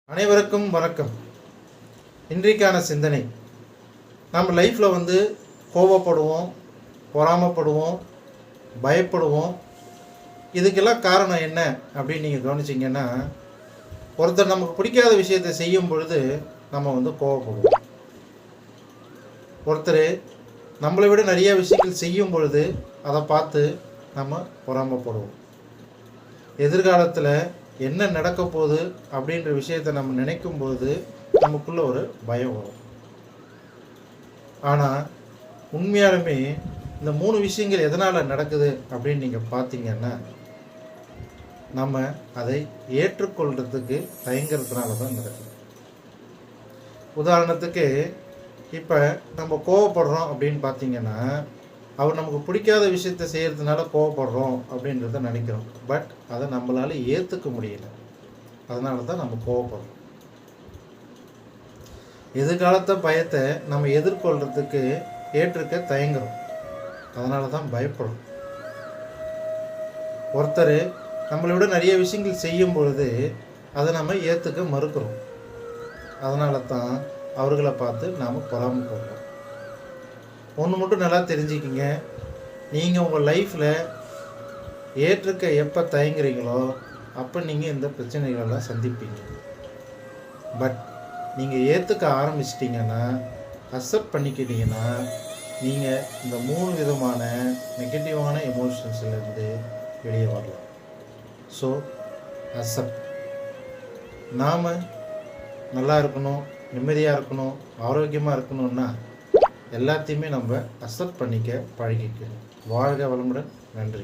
அனைவருக்கும் வணக்கம். இன்றைக்கான சிந்தனை, நம்ம லைஃப்பில் கோபப்படுவோம், பொறாமப்படுவோம், பயப்படுவோம். இதுக்கெல்லாம் காரணம் என்ன அப்படின்னு நீங்கள் கவனிச்சிங்கன்னா, ஒருத்தர் நமக்கு பிடிக்காத விஷயத்தை செய்யும் பொழுது நம்ம கோபப்படுவோம். ஒருத்தர் நம்மளை விட நிறைய விஷயங்கள் செய்யும் பொழுது அதை பார்த்து நம்ம பொறாமப்படுவோம். எதிர்காலத்தில் என்ன நடக்க போகுது அப்படின்ற விஷயத்தை நம்ம நினைக்கும் போது நமக்குள்ள ஒரு பயம் வரும். ஆனால் உண்மையாலுமே இந்த 3 விஷயங்கள் எதனால் நடக்குது அப்படின்னு நீங்கள் பார்த்தீங்கன்னா, நம்ம அதை ஏற்றுக்கொள்கிறதுக்கு தயங்குறதுனால தான் நடக்குது. உதாரணத்துக்கு இப்போ நம்ம கோவப்படுறோம் அப்படின்னு பார்த்தீங்கன்னா, அவர் நமக்கு பிடிக்காத விஷயத்தை செய்கிறதுனால கோவப்படுறோம் அப்படின்றத நினைக்கிறோம். பட் அதை நம்மளால் ஏற்றுக்க முடியல. அதனால தான் நம்ம கோவப்படுறோம். எதிர்காலத்தை பயத்தை நம்ம எதிர்கொள்கிறதுக்கு ஏற்றுக்க தயங்குறோம். அதனால தான் பயப்படுறோம். ஒருத்தர் நம்மளை விட நிறைய விஷயங்கள் செய்யும் பொழுது அதை நம்ம ஏற்றுக்க மறுக்கிறோம். அதனால தான் அவர்களை பார்த்து நாம் பொறாமைப்படுறோம். ஒன்று மட்டும் நல்லா தெரிஞ்சுக்கிங்க, நீங்கள் உங்கள் லைஃப்பில் ஏற்றுக்க எப்போ தயங்குறீங்களோ அப்போ நீங்கள் இந்த பிரச்சனைகளெல்லாம் சந்திப்பீங்க. பட் நீங்கள் ஏற்றுக்க ஆரம்பிச்சிட்டிங்கன்னா, அக்செப்ட் பண்ணிக்கிட்டீங்கன்னா, நீங்கள் இந்த 3 விதமான நெகட்டிவான எமோஷன்ஸ்லேருந்து வெளியே வரலாம். So accept. நாம் நல்லா இருக்கணும், நிம்மதியாக இருக்கணும், ஆரோக்கியமாக இருக்கணும்னா எல்லாத்தையுமே நம்ம அக்செப்ட் பண்ணிக்க பழகிக்கணும். வாழ்க வளமுடன். நன்றி.